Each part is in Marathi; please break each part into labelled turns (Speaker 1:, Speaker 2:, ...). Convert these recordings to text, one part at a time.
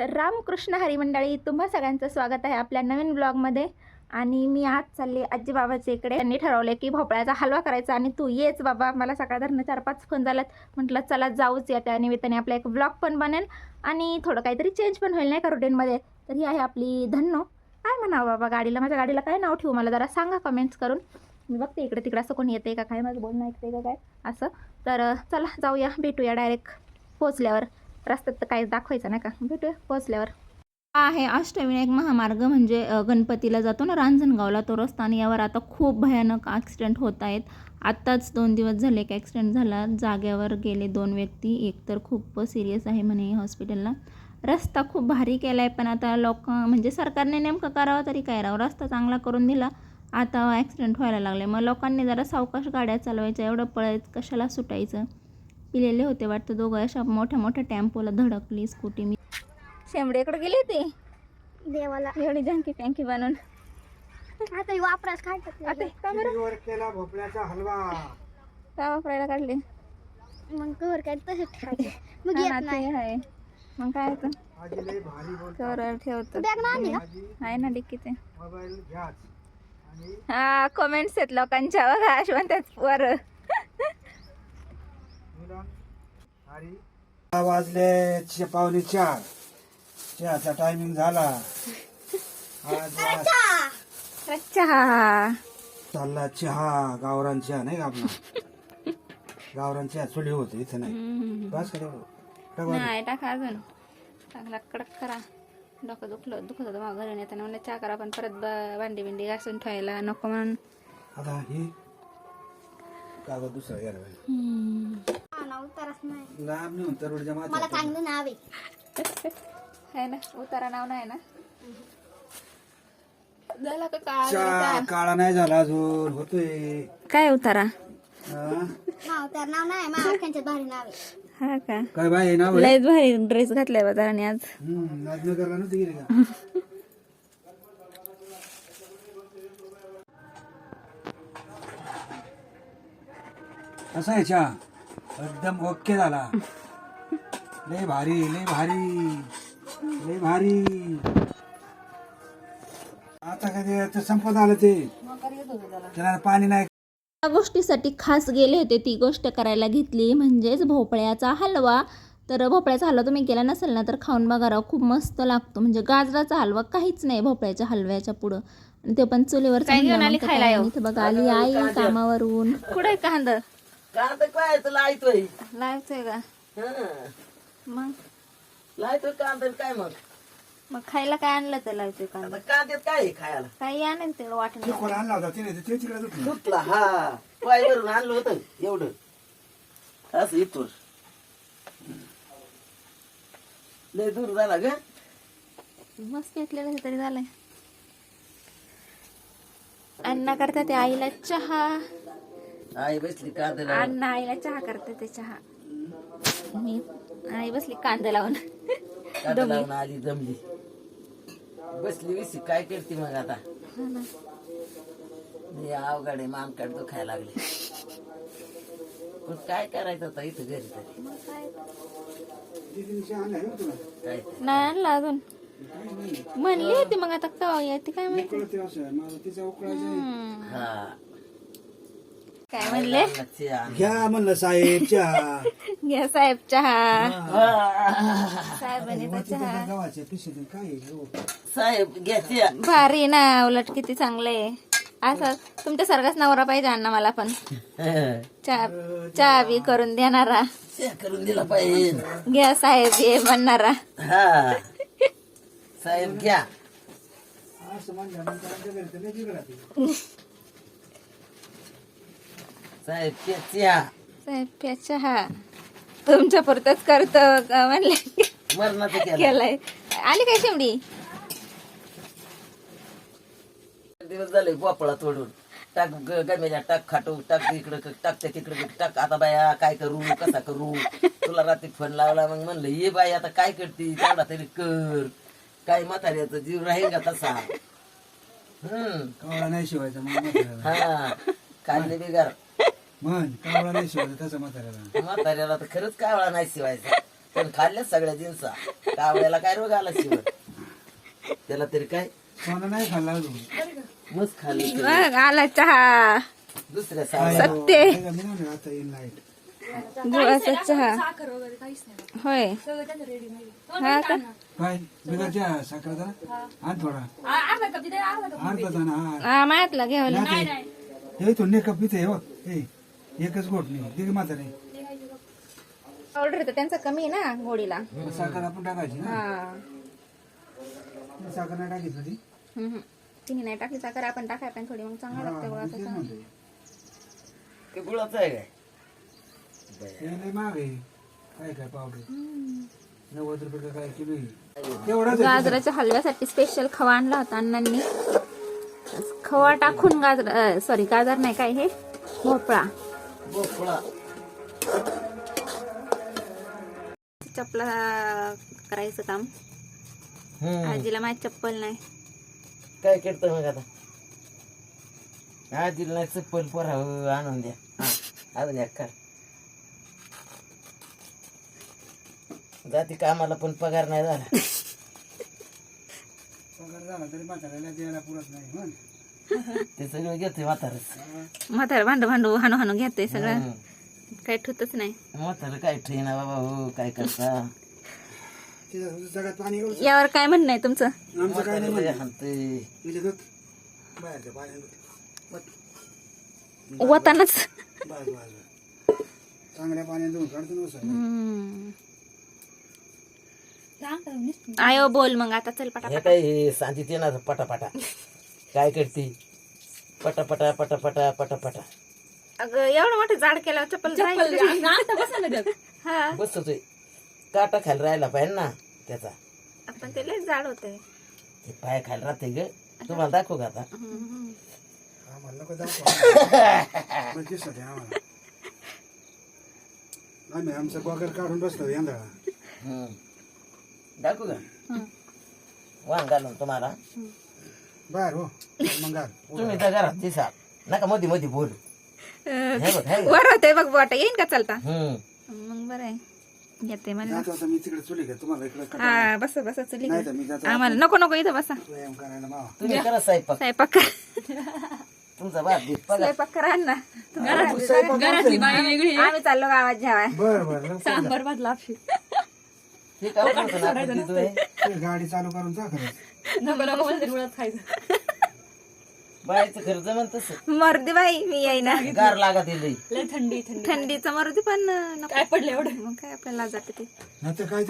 Speaker 1: तर रामकृष्ण हरी मंडळी, तुम्हा सगळ्यांचं स्वागत आहे आपल्या नवीन ब्लॉगमध्ये. आणि मी आज चालले आजी बाबाच्या इकडे. त्यांनी ठरवले की भोपळ्याचा हलवा करायचा आणि तू येच बाबा. मला सकाळधरनं 4-5 फोन झालात, म्हटलं चला जाऊच. या त्या निमित्ताने आपला एक ब्लॉग पण बनेल आणि थोडं काहीतरी चेंज पण होईल नाही का रुटीनमध्ये. तर ही आहे आपली धन्नो. काय म्हणावं बाबा गाडीला, माझ्या गाडीला काय नाव ठेवू मला जरा सांगा कमेंट्स करून. मी बघते इकडे तिकडे असं कोणी येते का काय, माझं बोलणं ऐकते का काय असं. तर चला जाऊया, भेटूया डायरेक्ट पोचल्यावर. रस्त्यात तर काहीच दाखवायचं नाही का, भेटूया पोचल्यावर. हा आहे अष्टविनायक महामार्ग, म्हणजे गणपतीला जातो ना रांजणगावला तो रस्ता. आणि यावर आता खूप भयानक ॲक्सिडेंट होत आहेत. आत्ताच 2 दिवस झाले एक ॲक्सिडेंट झाला, जाग्यावर गेले 2 व्यक्ती. एक तर खूप सिरियस आहे म्हणे हॉस्पिटलला. रस्ता खूप भारी केला आहे, पण आता लोक म्हणजे सरकारने नेमकं करावं तरी काय राहावं. रस्ता चांगला करून दिला, आता ॲक्सिडेंट व्हायला लागले. मग लोकांनी जरा सावकाश गाड्या चालवायच्या, एवढं पळत कशाला सुटायचं. पिलेले होते वाटतं दोघं, अशा मोठ्या मोठ्या टेम्पोला धडकली स्कूटी. मी शेंबडेकडे गेली होती
Speaker 2: देवाला
Speaker 1: एवढी झंकी फँकी बनवून.
Speaker 2: आता वापरास काढतात
Speaker 1: आता का बरं
Speaker 3: केला भोपळ्याचा हलवा.
Speaker 1: का वापरायला काढले?
Speaker 2: मग कवर काय तसंच ठेवायचं. मग
Speaker 1: हा
Speaker 2: येत
Speaker 1: ना,
Speaker 2: नाही.
Speaker 1: ते आहे. मग काय होतं
Speaker 3: आजी लय भारी बोलतो.
Speaker 1: कवर ठेवतं.
Speaker 2: बॅग ना आणली का?
Speaker 1: आहे ना डिक्कीते.
Speaker 3: मोबाईल घ्याच आणि
Speaker 1: हा कमेंट्स आहेत लोकांच्या बघा, अशी म्हणतात वर.
Speaker 3: मुलं हरी. 6 वाजले, 4:45. चहाचा टायमिंग झाला. आज
Speaker 1: चहा
Speaker 3: चालला चहा, गावरान चहा नाही का आपला. गावरान चहा चुली होते इथं नाही. बस का
Speaker 1: नाही टाका अजून, चांगला कडक करा. डोकं दुखत होतं मग घरी येताना, म्हणलं चहा करा, पण परत भांडी बिंडी घासून ठेवायला नको म्हणून.
Speaker 3: आता ही कागद दुसरा घ्यायला
Speaker 2: हा ना, उतारच नाही.
Speaker 3: लांब नाही म्हणतो रोडच्या
Speaker 2: मला
Speaker 3: माथ्यात.
Speaker 2: चांगलं नाव आहे.
Speaker 1: आहे ना, उतारा नाव नाही ना. झाला का काळा
Speaker 3: चहा काळा नाही झाला अजून, होतोय.
Speaker 1: काय उतारा?
Speaker 3: हा?
Speaker 2: नाव तर नाव नाही, माझ्या भारी नाव आहे.
Speaker 1: हा का,
Speaker 3: काय बाय नाव आहे?
Speaker 1: लयच भारी ड्रेस घातलाय बाजाराने आज.
Speaker 3: राजनगरला नव्हती गेली का? कसा आहे चहा? एकदम ओके झाला. लय भारी, लय भारी, लय भारी. आता कधी संपत आलं ते, त्याला पाणी नाही.
Speaker 1: या गोष्टीसाठी खास गेले होते, ती गोष्ट करायला घेतली, म्हणजेच भोपळ्याचा हलवा. तर भोपळ्याचा हलवा तुम्ही केला नसेल ना तर खाऊन बघा राव, खूप मस्त लागतो. म्हणजे गाजराचा हलवा काहीच नाही भोपळ्याच्या हलव्याच्या पुढं. आणि ते पण चुलीवर इथं बघा आली आई कामावरून. कुठे कांदा
Speaker 4: कांदा काय लायतोय
Speaker 1: लावायचंय का? मग
Speaker 4: लायतोय कांदा काय मग
Speaker 1: खायला काय आणलं तर लावायचंय कांदा?
Speaker 4: आता कांद्यात काय आहे खायला
Speaker 1: काही आणेल तेवढं वाटलं.
Speaker 3: कोण आणला होता तिने, ते तिकडे दुखलं.
Speaker 4: दुखला हा पाय भरून आणलं होतं एवढं असं इथून लय दूर झाला ग.
Speaker 1: मस्त घेतलेलं तरी झालंय. अण्णा करता ते आईला चहा.
Speaker 4: आई बसली कांदा
Speaker 1: अण्णा आईला चहा करते ते चहा. मी आई बसली कांदा लावून.
Speaker 4: कांदा लावून आली जमली बसली विसी काय करते मग आता. मी अवघडे मानकाड दुखायला लागले, पण काय करायचं आता इथं घरी तरी काय ते.
Speaker 1: नाही आणला अजून, म्हणली होती मग आता केव्हा येते काय माहिती.
Speaker 3: तिचा उकळायचा.
Speaker 4: हा
Speaker 1: काय म्हणले?
Speaker 3: घ्या म्हणलं साहेब चहा.
Speaker 1: घ्या साहेब चहा. साहेबांनी तर चहा.
Speaker 3: गव्हाचे पिशे काय आहे? हो.
Speaker 4: साहेब घ्या
Speaker 1: भारी ना, उलट किती चांगलंय. असं तुमच्यासारखाच नवरा पाहिजे अण्णा मला पण. चहा चहा बी करून देणारा,
Speaker 4: करून दिला पाहिजे.
Speaker 1: घ्या साहेब ये म्हणणारा.
Speaker 4: हा साहेब घ्या.
Speaker 3: असं म्हणलं मग आमच्या घरी तर लय जिगड आहे.
Speaker 4: साहेब घ्या
Speaker 1: साहेब प्या चहा. तुमच्या पुरतच करतो का म्हणले,
Speaker 4: मरणाचं केलं.
Speaker 1: केलाय. आली काय शेवडी?
Speaker 4: दिवस झाले भोपळा तोडून टाक गमेल्या टाक खाटू टाक इकडं टाक त्या तिकडं टाक. आता बाया काय करू कसा करू, तुला रात्री फोन लावला मग म्हणलं ये बाई आता काय करते तेवढा तरी कर. काय म्हाताऱ्याचा जीव राहील का तसा.
Speaker 3: कावळा नाही शिवायचा मग म्हाताऱ्याला.
Speaker 4: हा काढले बिगार
Speaker 3: म्हण कावळा नाही शिवायचा तसं म्हाताऱ्याला.
Speaker 4: म्हाताऱ्याला तर खरंच कावळा नाही शिवायचा. पण खाल्ल्या सगळ्या जिन्सा कावळ्याला काय रोग आला शिवाय त्याला तरी काय
Speaker 3: सोनं नाही खाल्ला अजून
Speaker 4: मस्त खाल्लं तरी.
Speaker 1: मग आला चहा
Speaker 4: दुसऱ्या साला
Speaker 1: सत्य
Speaker 3: नाही का, मी नाही म्हणलं, आता येईल लाईट
Speaker 1: गुळाचा चहा होय हा का
Speaker 3: काय बिगाच्या साखरेचा आण थोडा अर्धा दाणा हा
Speaker 1: हा मायातला घ्यावं
Speaker 3: हे तो ने कप इथे हो हे एकच गोट नाही दिग म्हातारे
Speaker 1: ऑर्डर तर त्यांचा कमी आहे ना गोडीला
Speaker 3: साखर आपण टाकायची ना
Speaker 1: हा
Speaker 3: साखर नाही टाकायची ती
Speaker 1: तिने नाही टाकली साखर आपण टाकाय पण थोडी मग चांगला लागतं गुळाचा
Speaker 3: तेच
Speaker 1: चहा
Speaker 3: म्हणतोय.
Speaker 4: ते गुळाचं आहे काय
Speaker 3: हे लय महाग आहे काय काय पावडर 90 रुपये का काय किलो आहे. तेवढाच आहे.
Speaker 1: गाजराच्या हलव्यासाठी स्पेशल खवा आणला होता अण्णांनी खवा टाकून गाजर सॉरी गाजर नाही काय हे भोपळा
Speaker 4: भोपळा
Speaker 1: चपला करायचं काम आजीला माझी चप्पल नाही
Speaker 4: काय करतं मग आता आजीला नाही चप्पल पोरा आणून द्या हा, अजून एक कर जाती कामाला पण पगार नाही झाला
Speaker 3: पगार झाला तरी म्हाताऱ्याला द्यायला पुरत नाही म्हण.
Speaker 4: ते सगळं घेते म्हातारच
Speaker 1: म्हातारा भांडू भांडू हाणू हाणू घेते सगळं काही ठुतच नाही
Speaker 4: म्हातारं काय ठेना बाबा हो काय करता
Speaker 3: तिथं जगात पाणी येऊ
Speaker 1: यावर काय म्हणणं आहे तुमचं
Speaker 3: आमचं काय नाही म्हणणं.
Speaker 4: हाणते
Speaker 3: म्हणजे दूध बाहेरच्या पाण्यात
Speaker 1: वतानाच
Speaker 3: बस बस चांगल्या पाण्यात धुवून काढतो ना उसळ.
Speaker 1: आयो बोल मग आता चल पटा
Speaker 4: हे काय हे सांगते ना पटापटा काय करते पटापटा पटापटा पटापटा
Speaker 1: अगं एवढं मोठं झाड केल्यावर चप्पल हा
Speaker 4: बसतोय काटा खायला राहिला पाहिजे ना त्याचा
Speaker 1: आपण ते लय जाड होते
Speaker 4: ते पाय खायला राहते ग तुम्हाला दाखवू का आता
Speaker 3: आम्हाला नको दाखवा. मग दिसत आहे आम्हाला. आम्ही आमचं पगार काढून बसलो यंदा
Speaker 4: दाखवू का वांग घालून तुम्हाला
Speaker 3: बाहेर हो मग घाल.
Speaker 4: तुम्ही त्या घरात दिसा नका मध्ये मध्ये बोलू हे बघ हे बघ.
Speaker 1: वर होते बघ बोट येईन का चालता
Speaker 4: हम्म
Speaker 1: मग बरं आहे येते मला
Speaker 3: जातो आता मी तिकडे चुली का तुम्हाला इकडे
Speaker 1: हा बस बस चुली
Speaker 3: नाही तर मी जातो
Speaker 1: आम्हाला नको नको इथं बसा
Speaker 3: व्यायाम करायला मावा.
Speaker 4: तुम्ही करा स्वयंपाक
Speaker 1: स्वयंपाक करा
Speaker 4: तुमचा भात बीत बघा
Speaker 1: स्वयंपाक करा ना
Speaker 3: स्वयंपाक
Speaker 1: आम्ही चाललो गावात जेवाय
Speaker 3: बर बर लवकर जा.
Speaker 4: हे काय करतो ना आपण तिथं हे?
Speaker 3: ते गाडी चालू करून जा खरंच.
Speaker 4: बाहेरचं खर्च जमन तसं
Speaker 1: मर्दी बाई मी येईना
Speaker 4: गार लागत लई
Speaker 1: थंडीचं मर्दी पण काय पडलं एवढं मग काय आपल्याला जाते ते
Speaker 3: नाही तर काय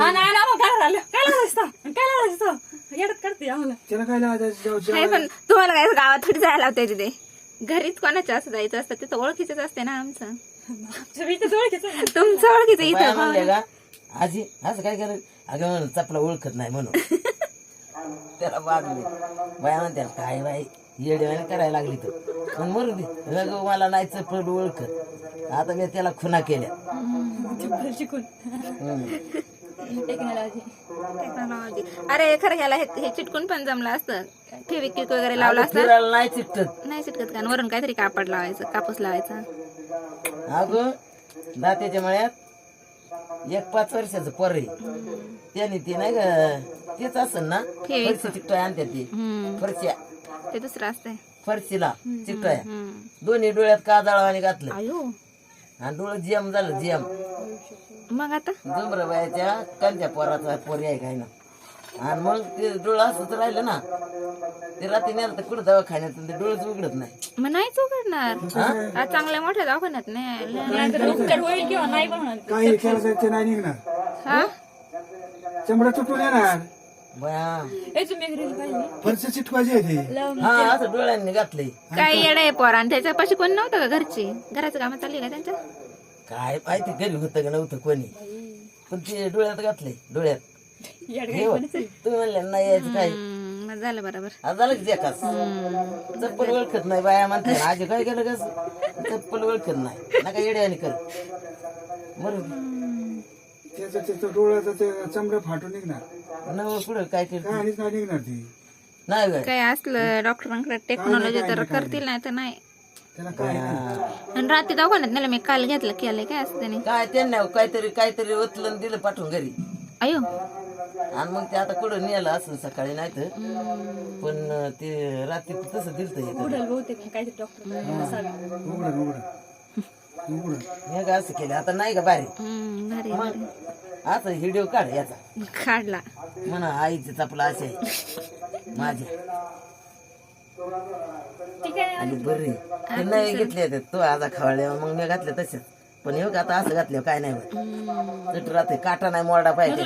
Speaker 3: त्याला काय लावायचं
Speaker 1: नाही पण तुम्हाला काय गावात थोडी जायला होते तिथे घरीच कोणाच्या असं जायचं असतं तिथं ओळखीचंच असते ना आमचं तुमचं ओळखीचं
Speaker 4: बाया
Speaker 1: इथं
Speaker 4: म्हणल्या का आजी असं काय केलं अगं म्हणून चपला ओळखत नाही म्हणून त्याला वागले बाया म्हणते काय बाई येड्याने करायला लागली तर पण मरू दे अगं मला नाही चपल ओळखत आता मी त्याला खुना केल्या
Speaker 1: टेक्नॉलॉजी अरे खरं घ्यायला हे चिटकून पण जमलं असतं फेविक्विक वगैरे लावलं असतं
Speaker 4: फिरायला नाही चिकटत
Speaker 1: नाही चिटकत का वरून काहीतरी कापड लावायचं कापूस लावायचा
Speaker 4: अगं दात्याच्या मळ्यात 1-5 वर्षाचं पोर आहे त्याने ते नाही का तेच असेल ना फरशी चिकटोय आणते ती फरश्या
Speaker 1: ते दुसरं असतंय
Speaker 4: फरशीला चिकटोय दोन्ही डोळ्यात काजळावाने घातलं
Speaker 1: आयो
Speaker 4: आणि डोळं जियम झालं जियम
Speaker 1: मग आता
Speaker 4: जुमराबाईच्या कंच्या पोराचा पोरी आहे काय ना आणि मग ते डोळं असंच राहिलं ना ते रात्री नेलं तर कुठं दवाखान्यात ते डोळंच उघडत नाही
Speaker 1: मग नाहीच उघडणार आज चांगल्या मोठ्या दवाखान्यात नाही
Speaker 3: काही केलं ते नाही निघणार
Speaker 1: हा
Speaker 3: चमडा तुटून येणार
Speaker 4: बया
Speaker 3: फरशी चिटवायची आहे ते
Speaker 4: हा असं डोळ्यांनी घातलंय
Speaker 1: काही येडा आहे पोरा आणि त्याच्यापाशी कोण नव्हतं का घरची घराचं काम चालली का त्यांच्या
Speaker 4: काय माहिती घरी होतं का नव्हतं कोणी पण ते डोळ्यात घातलंय डोळ्यात हे बघ, तुम्ही म्हणले नाही यायचं काय
Speaker 1: मग झालं बरोबर
Speaker 4: आज झालं की एकाच चप्पल ओळखत नाही बाया म्हणते आजी काय केलं कस चप्पल ओळखत नाही नका येड्याने कर बरोबर
Speaker 3: त्याचं डोळ्याचं ते चमडं फाटून निघणार
Speaker 4: नव पुढं काय करते
Speaker 3: काय आणि काय निघणार ती
Speaker 4: नाही काय
Speaker 1: काय असलं डॉक्टरांकडे टेक्नॉलॉजी तर करतील नाही तर नाही
Speaker 3: त्याला काय नाही.
Speaker 1: आणि रात्री दवाखान्यात नेलं मी काल घेतलं केलंय काय असतं त्याने
Speaker 4: काय त्यांना काहीतरी उचलून दिलं पाठवून घरी
Speaker 1: अयो
Speaker 4: आणि मग ते आता कुठं नेलं असं सकाळी नाही तर पण ते रात्री तसं दिलं
Speaker 3: उघड
Speaker 4: हे का असं केलं आता नाही का भारी
Speaker 1: भारी
Speaker 4: मग आता व्हिडिओ काढ याचा
Speaker 1: काढला
Speaker 4: म्हणा आईचं चपला असे आहे माझ्या आणि बरे ते नाही घेतले होते तो आता खवळल्या मग मी घातले तसेच पण हे आता असं घातलं काय नाही होत राहते काटा नाही मोडा पाहिजे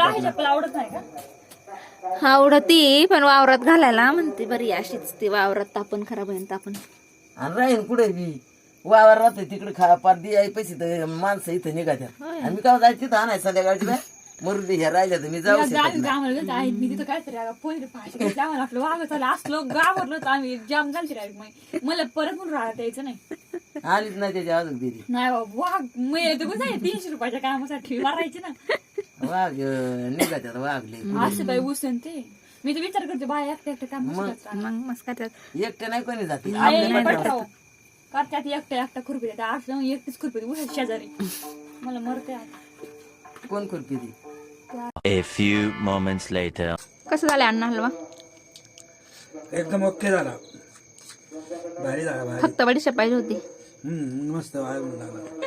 Speaker 1: आवडती पण वावरात घालायला म्हणते बरी अशीच ती वावरात तापण खराब आहे तापण
Speaker 4: आणि राहीन कुठे बी वावर राहते तिकडे खा पार दी आई पैसे तर माणसं इथं निघात्यात आणि मी काय जायचं तिथं आणाय संध्याकाळची काय मरुदी ह्या राहिल्या तर मी जाऊ शकत नाही.
Speaker 5: मी तिथं काय तरी पहिले भाषा जावं आपलं वागत आलं असलो गावरलो तर आम्ही जाम झालते डायरेक्ट मला परत म्हणून राहता यायचं नाही
Speaker 4: आलीच नाही त्याच्या अजून बिरी
Speaker 5: नाही वाघ मी तर कसं आहे 300 रुपयाच्या कामासाठी मारायचे ना
Speaker 4: वाघ निघात्यात वाघले
Speaker 5: असं काय उसन ते मी तर विचार करते बाय एकट्या एकट्या काम
Speaker 1: मग मस्त करतात
Speaker 4: एकटे नाही कोणी जाते आपले पण
Speaker 5: करतात एकट्या खुरपी देतात असलं मग एकटीच खुरपी देते शेजारी मला मरते
Speaker 4: कोण खुरपी ती
Speaker 6: A few moments later.
Speaker 1: कसं झालं अण्णा हलवा
Speaker 3: एकदम ओके झाला भारी झाला भारी
Speaker 1: फक्त बडीशेप पाहिजे होती
Speaker 3: मस्त वाळून लागला